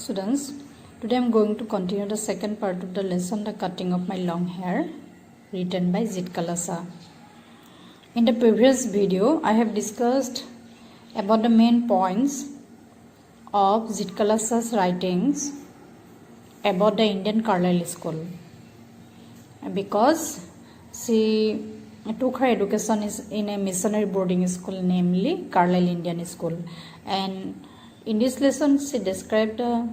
Students, today I am going to continue the second part of the lesson, the cutting of my long hair, written by Zitkalasa. In the previous video, I have discussed about the main points of Zitkalasa's writings about the Indian Carlisle School. Because she took her education in a missionary boarding school, namely Carlisle Indian School, and in this lesson, she described the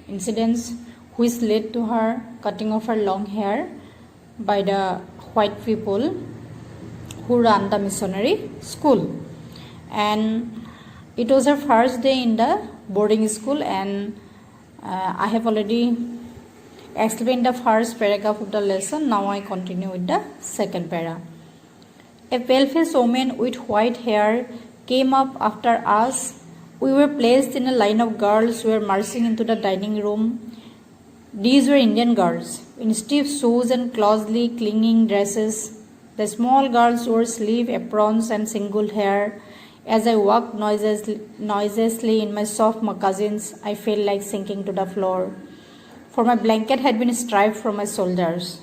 incidents which led to her cutting off her long hair by the white people who ran the missionary school. And it was her first day in the boarding school, and I have already explained the first paragraph of the lesson. Now I continue with the second para. A pale-faced woman with white hair came up after us. We were placed in a line of girls who were marching into the dining room. These were Indian girls, in stiff shoes and closely clinging dresses. The small girls wore sleeve aprons and single hair. As I walked noiselessly in my soft moccasins, I felt like sinking to the floor, for my blanket had been stripped from my shoulders.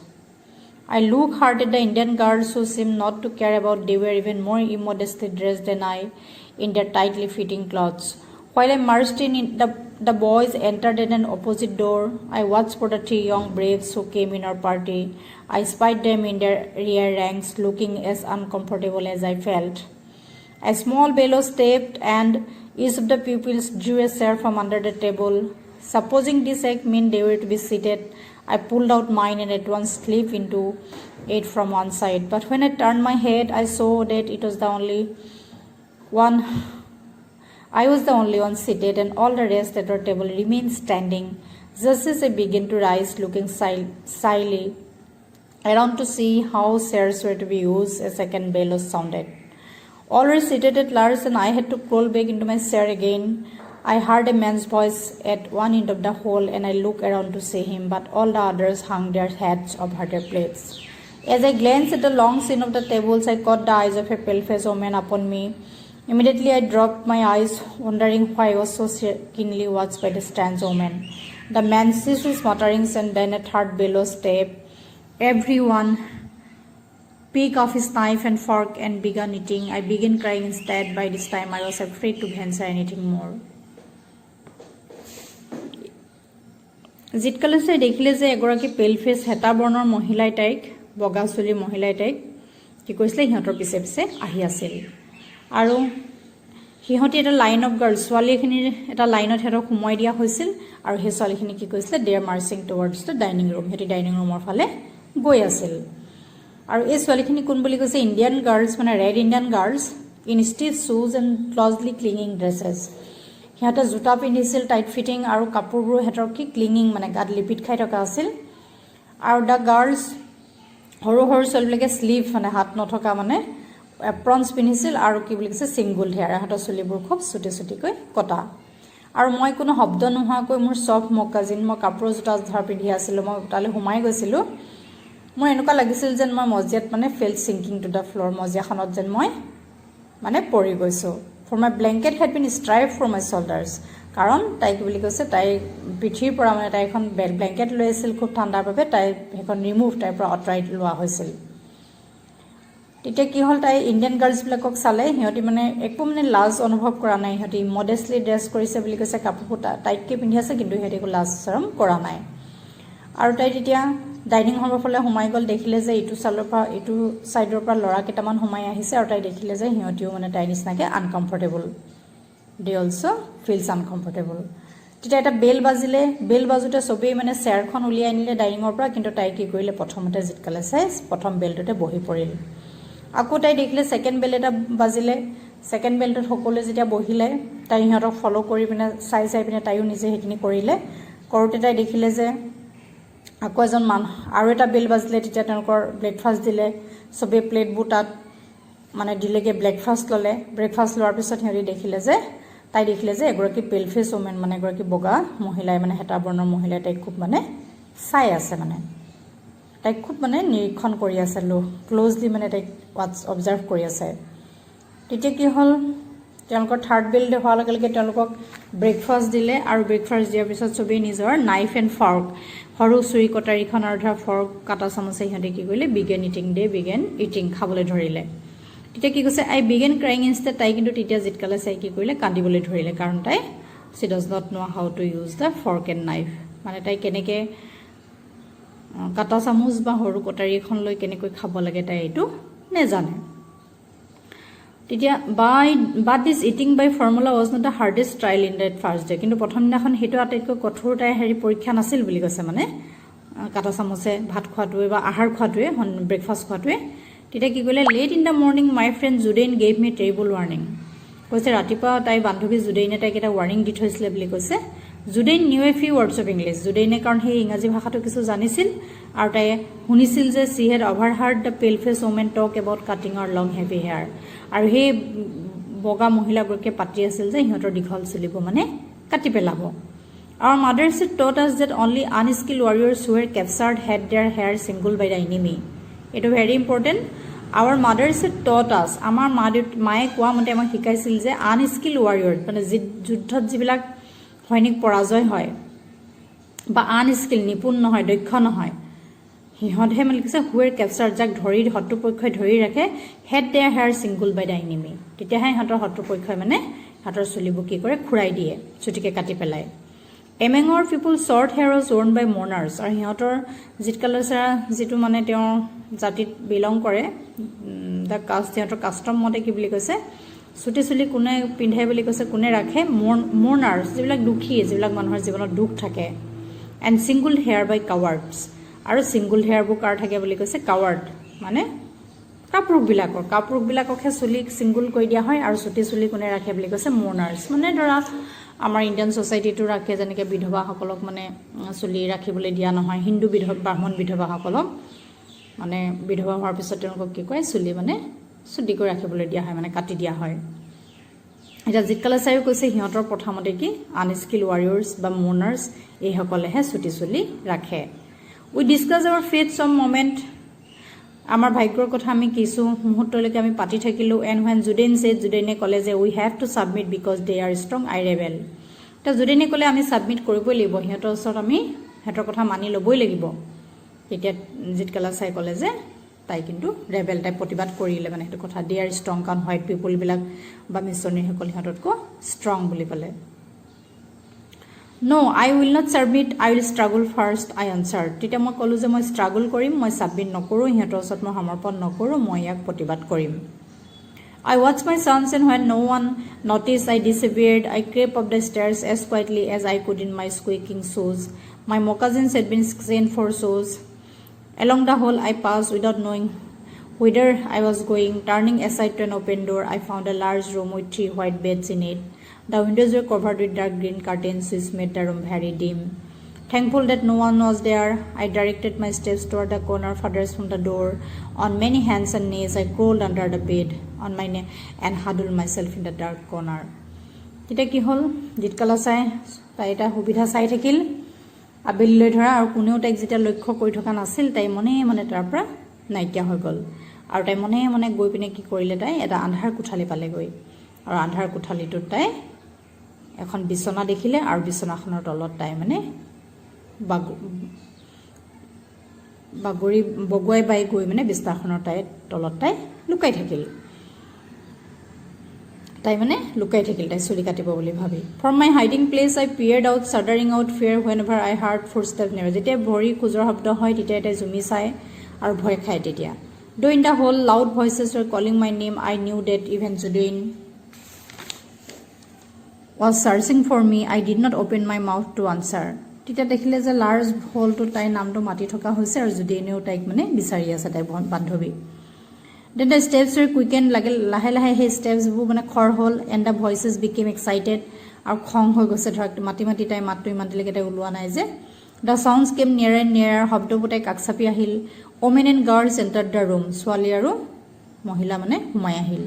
I looked hard at the Indian girls who seemed not to care about they were even more immodestly dressed than I in their tightly fitting clothes. While I marched in, the boys entered at an opposite door. I watched for the three young braves who came in our party. I spied them in their rear ranks, looking as uncomfortable as I felt. A small bellow stepped, and each of the pupils drew a chair from under the table. Supposing this act meant they were to be seated, I pulled out mine and at once slipped into it from one side. But when I turned my head, I saw that it was the only one. I was the only one seated, and all the rest at our table remained standing. Just as I began to rise, looking slyly around to see how chairs were to be used, a second bellow sounded. All were seated at large, and I had to crawl back into my chair again. I heard a man's voice at one end of the hall, and I looked around to see him, but all the others hung their hats over their plates. As I glanced at the long scene of the tables, I caught the eyes of a pale-faced woman upon me. Immediately I dropped my eyes, wondering why I was so keenly watched by the strange woman. The man ceased his mutterings, and then a third bellow stepped. Everyone picked up his knife and fork and began eating. I began crying instead. By this time I was afraid to venture anything more. জিতকালাছে দেখিলে যে এগৰাকী পেলফেচ হেতা বৰ্ণৰ মহিলাই তাইক বগা চুলি মহিলাই তাইক কি কৈছিলে সিহঁতৰ পিছে পিছে আহি আছিল আৰু সিহঁতি এটা লাইন অফ গাৰ্লছ ছোৱালীখিনিৰ এটা লাইনত হেতক সোমাই দিয়া হৈছিল আৰু সেই ছোৱালীখিনি কি কৈছিলে they are marching towards the dining room হেতি ডাইনিং ৰুমৰ ফালে গৈ আছিল আৰু এই ছোৱালীখিনি কোন বুলি কৈছে ইণ্ডিয়ান গাৰ্লছ মানে red Indian girls in stiff শ্বুজ এণ্ড ক্লজলি ক্লিঙিং ড্ৰেছেছ সিহঁতে জোতা পিন্ধিছিল টাইট ফিটিং আৰু কাপোৰবোৰ হেতৰ কি ক্লিঙিং মানে গাত লিপিট খাই থকা আছিল আৰু দ্য গাৰ্লছ সৰু সৰু ছোৱালীবিলাকে স্লিভ মানে হাত নথকা মানে এপ্ৰনছ পিন্ধিছিল আৰু কি বুলি কৈছে ছিংগুল হেয়াৰ হাতৰ চুলিবোৰ খুব চুটি চুটিকৈ কটা আৰু মই কোনো শব্দ নোহোৱাকৈ মোৰ চফ মকাজিন মই কাপোৰ জোতা ধৰ পিন্ধি আছিলোঁ মই তালৈ সোমাই গৈছিলোঁ মোৰ এনেকুৱা লাগিছিল যেন মই মজিয়াত মানে ফেল সিংকিং টু দ্য ফ্লোৰ মজিয়াখনত যেন মই মানে পৰি গৈছোঁ for my blanket had been stripped from my shoulders কাৰণ তাই কি বুলি কৈছে তাই পিঠিৰ পৰা মানে তাই এখন ব্লেংকেট লৈ আছিল খুব ঠাণ্ডাৰ বাবে তাই এখন ৰিমুভ তাইৰ পৰা আঁতৰাই লোৱা হৈছিল তেতিয়া কি হ'ল তাই ইণ্ডিয়ান গাৰ্লছবিলাকক চালে সিহঁতি মানে একো মানে লাজ অনুভৱ কৰা নাই সিহঁতি মডেষ্টলি ড্ৰেছ কৰিছে বুলি কৈছে কাপোৰ টাইটকৈ পিন্ধি আছে কিন্তু সিহঁতি একো লাজ চৰম কৰা নাই আৰু তাই তেতিয়া ডাইনিং হলৰ ফালে সোমাই গ'ল দেখিলে যে এইটো চাইডৰ পৰা ল'ৰা কেইটামান সোমাই আহিছে আৰু তাই দেখিলে যে সিহঁতিও মানে তাই নিচিনাকৈ আনকমফৰ্টেবল দে অলছ' ফিলছ আনকমফৰ্টেবল তেতিয়া এটা বেল বাজিলে বেল বাজোতে চবেই মানে চেয়াৰখন উলিয়াই আনিলে ডাইনিঙৰ পৰা কিন্তু তাই কি কৰিলে প্ৰথমতে জিতকালে চাই প্ৰথম বেলটোতে বহি পৰিল আকৌ তাই দেখিলে ছেকেণ্ড বেল এটা বাজিলে ছেকেণ্ড বেলটোত সকলোৱে যেতিয়া বহিলে তাই সিহঁতক ফ'ল' কৰি পিনে চাই পিনে তাইও নিজে সেইখিনি কৰিলে কৰোঁতে তাই দেখিলে যে আকৌ এজন মানুহ আৰু এটা বেল বাজিলে তেতিয়া তেওঁলোকৰ ব্ৰেকফাষ্ট দিলে চবেই প্লেটবোৰ তাত মানে দিলেগৈ ব্ৰেকফাষ্ট ল'লে ব্ৰেকফাষ্ট লোৱাৰ পিছত সিহঁতি তাই দেখিলে যে এগৰাকী পেলফেচ ওমেন মানে এগৰাকী বগা মহিলাই মানে হেতা বৰ্ণৰ মহিলাই তাইক খুব মানে চাই আছে মানে তাইক খুব মানে নিৰীক্ষণ কৰি আছে ক্ল'জলি মানে তাইক অবজাৰ্ভ কৰি আছে তেতিয়া কি হ'ল তেওঁলোকৰ থাৰ্ড বিল হোৱাৰ লগে লগে তেওঁলোকক ব্ৰেকফাষ্ট দিলে আৰু ব্ৰেকফাষ্ট দিয়াৰ পিছত চবেই নিজৰ নাইফ এণ্ড ফৰ্ক সৰু চুৰি কটাৰীখন আৰু ধৰা ফৰ্ক কাটা চামুচে সিহঁতে কি কৰিলে বিগেন ইটিং খাবলৈ ধৰিলে তেতিয়া কি কৈছে আই বিগেন ক্ৰাইং ইনষ্টেড তাই কিন্তু তেতিয়া জিতকালে চাই কি কৰিলে কান্দিবলৈ ধৰিলে কাৰণ তাই she does not know how to use the fork and knife মানে তাই কেনেকে কাটা চামুচ বা সৰু কটাৰী এখন লৈ কেনেকৈ খাব লাগে তাই এইটো নেজানে তেতিয়া but this eating by formula was not the hardest trial in that first day কিন্তু প্ৰথম দিনাখন হেতু আটাইতকৈ কঠোৰ তাই হেৰি পৰীক্ষা নাছিল বুলি কৈছে মানে কাটা চামুচে ভাত খোৱাটোৱে বা আহাৰ খোৱাটোৱে ব্ৰেকফাষ্ট খোৱাটোৱে তেতিয়া কি কৰিলে late in the morning my friend Judain gave me terrible warning কৈছে ৰাতিপুৱা তাই বান্ধৱী জুডেইনে তাইক এটা ৱাৰ্নিং দি থৈছিলে বুলি কৈছে Judewin knew a few words of English জুডেইনে কাৰণ সেই ইংৰাজী ভাষাটো কিছু জানিছিল আৰু তাই শুনিছিল যে সি হেড অভাৰহাৰ্ড দ্য পেল face women talk about cutting R long heavy hair আৰু সেই বগা মহিলাগৰাকীয়ে পাতি আছিল যে সিহঁতৰ দীঘল চুলিবোৰ মানে কাটি পেলাব Our mothers had taught us that only unskilled warriors who were captured had their hair singled by the enemy. It is very important. Our mothers had taught us. Amar maye koa mote amak hikaisil je unskilled warrior mane juddhot jibilak hoinik porajoy hoy ba unskilled nipun nohoy dokkho nohoy hihodhe mane kise who were captured jak dhori hottu pokkhoy dhori rakhe had their hair singled by the enemy. Titia hai hator hottu pokkhoy mane hator sulibu ki kore khurai die chutike kati pelai. Among our people short hair was worn by mourners আৰু হিহঁতৰ জিতকালচা যেটো মানে তেওঁ জাতিত belong কৰে দা caste হিহঁতৰ custom মতে কি বুলি কৈছে ছুটি চুলি কোনে পিন্ধাই বুলি কৈছে কোনে ৰাখে mourners যিবিলাক দুখী যিবিলাক মানুহৰ জীৱনত দুখ থাকে and singled hair by cowards আৰু singled hair বু কাৰ থাকে বুলি কৈছে coward মানে কাপুৰুকবিলাককহে চুলি সিঙ্গল কৰি দিয়া হয় আৰু ছুটি চুলি কোনে ৰাখে বুলি কৈছে mourners মানে ধৰা আমাৰ ইন্ডিয়ান সোসাইটিটো ৰাখে যেনেকৈ বিধৱাসকলক মানে চুলি ৰাখিবলৈ দিয়া নহয় হিন্দু ব্ৰাহ্মণ বিধৱাসকলক মানে বিধৱা হোৱাৰ পিছত তেওঁলোকক কি কয় চুলি মানে চুটি কৰি ৰাখিবলৈ দিয়া হয় মানে কাটি দিয়া হয় এটা জিতকালে চাইও কৈছে হিহঁতৰ প্ৰথমতে কি আনস্কিল ৱাৰিয়ৰ্স বা মোনাৰ্স এই সকলেহে চুটি চুলি ৰাখে উই ডিসকাস আৱাৰ ফেথ সাম মোমেন্ট আমাৰ ভাগ্যৰ কথা আমি কিছু মুহূৰ্তলৈকে আমি পাতি থাকিলো এন্ড when Judain said জুডেইনে কলে যে we have to submit because they are strong I rebel তা জুডেইনে কলে আমি সাবমিট কৰিবই লাগিব হিহঁতৰ ওচৰত আমি হেতৰ কথা মানি লবই লাগিব তেতিয়া জিতকালা চাই কলে যে তাই কিন্তু ৰেবেল টাইপ প্ৰতিবাদ কৰিলে মানে হেতু কথা they are strong কাৰণ হোৱাইট পিপল বিলাক বা মিছনি সকল হিহঁততকৈ ষ্ট্ৰং বুলি কলে No, I will not submit. I will struggle first. I answered. তেতিয়া মই কলো যে মই struggle কৰিম মই সাবমিট নকৰো হিহঁতৰ ওচৰত মই সমৰ্পণ নকৰো মই ইয়াক প্ৰতিবাদ কৰিম I watched my sons and when no one noticed I disappeared I crept up the stairs as quietly as I could in my squeaking shoes my moccasins had been stained for shoes along the hall I passed without knowing whither I was going turning aside to an open door I found a large room with 3 white beds in it The windows were covered with dark green curtains which made the room very dim. Thankful that no one was there, I directed my steps toward the corner farthest from the door. On many hands and knees, I crawled under the bed on my knee and huddled myself in the dark corner. Tita ki hol jitkala sai tai eta hubidha sai thakil abilলৈ ধৰা আৰু কোনেও তাইক যেতিয়া লক্ষ্য কৰি থকা নাছিল তাই মনে মনে তাৰ পৰা নাইকিয়া হৈ গল আৰু তাই মনে মনে গৈ পিনে কি কৰিলে তাই এটা আন্ধাৰ কোঠালি পালে গৈ আৰু আন্ধাৰ কোঠালিটোত তাই এখন বিছনা দেখিলে আৰু বিছনাখনৰ তলত তাই মানে বাগৰি বগুৱাই বাই গৈ মানে বিছনাখনৰ তাই তলত তাই লুকাই থাকিল তাই চুলি কাটিব বুলি ভাবি From my hiding place I peered out shuddering out fear whenever I heard footsteps near যেতিয়া ভৰি খোজৰ শব্দ হয় তেতিয়া তাই জুমি চাই আৰু ভয় খায় তেতিয়া Though in the whole loud voices were calling my name I knew that even Judain was searching for me I did not open my mouth to answer তেতিয়া দেখিলে যে লাৰ্জ হলটো তাই নামটো মাতি থকা হৈছে আৰু জুডেইনেও তাইক মানে বিচাৰি আছে তাই বান্ধৱী Then the steps were quickened লাহে লাহে হে steps বু মানে খৰ হল and the voices became excited আৰু খং হৈ গৈছে ধৰক মাটি তাই মাতটো ইমান দিলৈকে তাই ওলোৱা নাই যে The sounds came nearer and nearer শব্দবোৰ তাই কাকচাপি আহিল Women and girls entered the room ছোৱালী আৰু মহিলা মানে সোমাই আহিল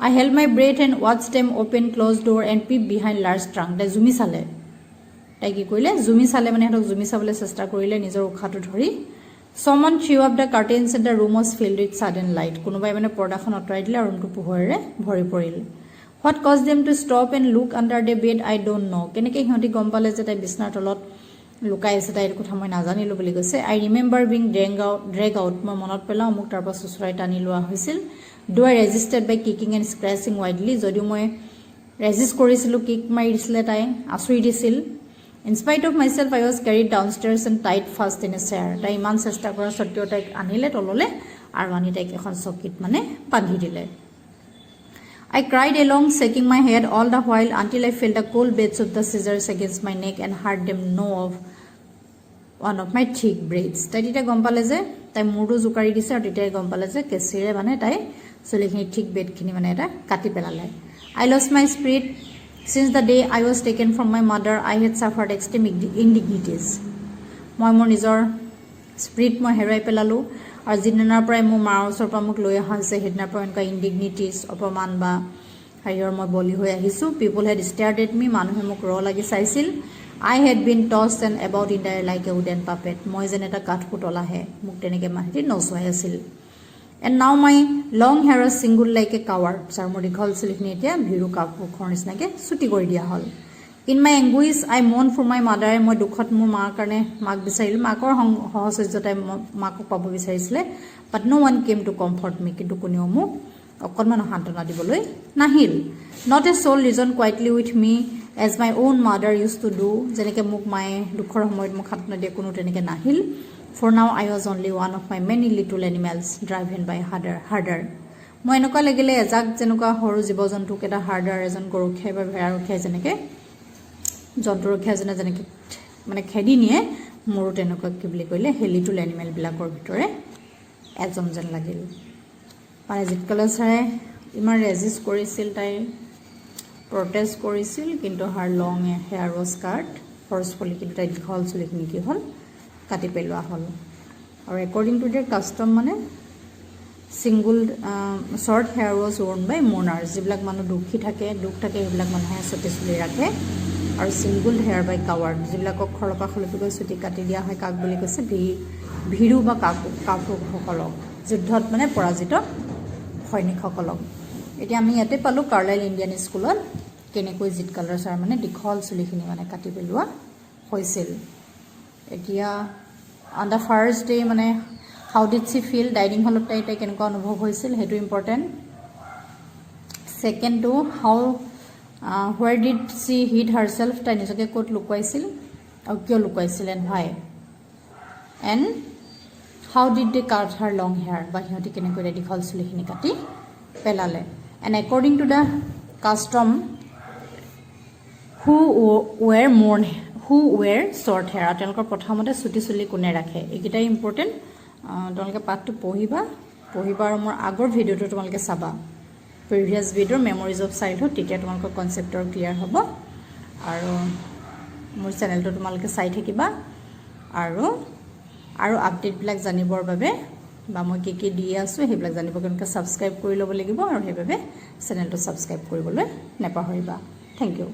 I held my breath and watched them open closed door and peep behind large trunk তাই জুমি চালে তাই কি কৰিলে জুমি চালে মানে হেতক জুমি চাবলৈ চেষ্টা কৰিলে নিজৰ উখাটো ধৰি Someone threw up the curtains and the room was filled with sudden light কোনোবাই মানে পৰ্দাখন অতৰাই দিলে আৰু ৰুমটো পোহৰেৰে ভৰি পৰিল What caused them to stop and look under the bed? I don't know. কেনেকৈ সিহঁতি গম পালে যে তাই বিছনাৰ তলত লুকাই আছে তাইৰ কথা মই নাজানিলো বুলি কৈছে I remember being drag out মই মনত পেলাও মোক তাৰ পৰা সুচৰাই টানি লোৱা হৈছিল Do I resisted by kicking and scratching wildly যদিও মই ৰেজিষ্ট কৰিছিলো কিক মাৰি দিছিলে তাই আছুৰি দিছিল In spite of myself I was carried downstairs and tied fast in a chair তাই ইমান চেষ্টা কৰা সত্ত্বেও তাইক আনিলে তললে আৰু আনি তাইক এখন চকীত মানে বান্ধি দিলে I cried along, shaking my head all the while until I felt the cold blades of the scissors against my neck and heard them gnaw off one of my thick braids. তাই তেতিয়া গম পালে যে তাই মূৰটো জোকাৰি দিছে আৰু তেতিয়া গম পালে যে কেঁচিৰে মানে তাই চুলিখিনি ঠিক বেডখিনি মানে এটা কাটি পেলালে I lost my spirit. Since the day I was taken from my mother, I had suffered extreme indignities. মই মোৰ নিজৰ স্পিৰিট মই হেৰাই পেলালোঁ আৰু যিদিনাৰ পৰাই মোৰ মাৰ ওচৰৰ পৰা মোক লৈ অহা হৈছে সেইদিনাৰ পৰা এনেকুৱা ইনডিগনিটিজ অপমান বা হেৰিয়ৰ মই বলি হৈ আহিছোঁ পিপল হেড ষ্টেয়াৰ্ড এট মি মানুহে মোক ৰ লাগি চাইছিল I had been tossed and about in the air like a wooden puppet মই যেন এটা কাঠপুতলাহে মোক তেনেকৈ মাহেঁতি নচুৱাই আছিল and now my long hair is single like a coward sir মোৰ দীঘল চুলিখিনি এতিয়া ভিৰু কাপোৰৰ নিচিনাকৈ চুটি কৰি দিয়া হ'ল In my anguish, I mourned for my mother. মই দুখত মোৰ মাৰ কাৰণে মাক বিচাৰিলোঁ মাকৰ সহচৰ্যতাই মাকক পাব বিচাৰিছিলে but no one came to comfort me কিন্তু কোনেও মোক অকণমান সান্তনা দিবলৈ নাহিল Not a soul reasoned quietly with me as my own mother used to do যেনেকৈ মোক মায়ে দুখৰ সময়ত মোক সান্তনা দিয়ে কোনো তেনেকৈ নাহিল For now I was only one of my many little animals driven by herder মই এনেকুৱা লাগিলে এজাক যেনেকুৱা সৰু জীৱ জন্তুক এটা হাৰ্ডাৰ এজন গৰু খাই বা ভেড়া ৰখাই যেনেকৈ জন্তু ৰখাজনে যেনেকৈ মানে খেদি নিয়ে মোৰো তেনেকুৱা কি বুলি ক'লে হেলিটুল এনিমেলবিলাকৰ ভিতৰে এজন যেন লাগিল মানে জিতকলা ছাৰে ইমান ৰেজিষ্ট কৰিছিল তাই প্ৰটেষ্ট কৰিছিল কিন্তু হাৰ লং হেয়াৰ ৱাজ কাট ফৰ্চফুলি কিন্তু তাই দীঘল চুলিখিনি কি হ'ল কাটি পেলোৱা হ'ল আৰু একৰ্ডিং টু দেয়াৰ কাষ্টম মানে ছিংগুল শ্বৰ্ট হেয়াৰ ৱাজ ৱৰ্ন বাই মোৰ্নাৰ্ছ যিবিলাক মানুহ দুখ থাকে সেইবিলাক মানুহে চুটি চুলি ৰাখে আৰু ছিংগুল হেয়াৰ বাই কাৱাৰ্ড যিবিলাকক খৰপা খলপিকৈ চুটি কাটি দিয়া হয় কাক বুলি কৈছে ভীৰু বা কাপুৰুষসকলক যুদ্ধত মানে পৰাজিত সৈনিকসকলক এতিয়া আমি ইয়াতে পালোঁ কাৰ্লাইল ইণ্ডিয়ান স্কুলত কেনেকৈ জিতকালাৰ ছাৰ মানে দীঘল চুলিখিনি মানে কাটি পেলোৱা হৈছিল এতিয়া অন দ্য ফাৰ্ষ্ট ডে মানে how did she feel dining হলত তাই কেনেকুৱা অনুভৱ হৈছিল সেইটো ইম্পৰ্টেণ্ট ছেকেণ্ডটো how where did she hid herself তাই নিজকে ক'ত লুকুৱাইছিল আৰু কিয় লুকুৱাইছিল and why and how did they cut her long hair বা সিহঁতি কেনেকৈ দীঘল চুলিখিনি কাটি পেলালে and according to the custom who wear short hair তেওঁলোকৰ প্ৰথমতে চুটি চুলি কোনে ৰাখে এইকেইটাই ইম্পৰ্টেণ্ট তোমালোকে পাঠটো পঢ়িবা আৰু মোৰ আগৰ ভিডিঅ'টো তোমালোকে চাবা প্ৰিভিয়াছ ভিডিঅ'ৰ মেমৰিজ অফ চাইল্ডহুড তেতিয়া তোমালোকৰ কনচেপ্টৰ ক্লিয়াৰ হ'ব আৰু মোৰ চেনেলটো তোমালোকে চাই থাকিবা আৰু আপডেটবিলাক জানিবৰ বাবে বা মই কি দি আছোঁ সেইবিলাক জানিবৰ কাৰণে ছাবস্ক্ৰাইব কৰি ল'ব লাগিব আৰু সেইবাবে চেনেলটো ছাবস্ক্ৰাইব কৰিবলৈ নেপাহৰিবা থেংক ইউ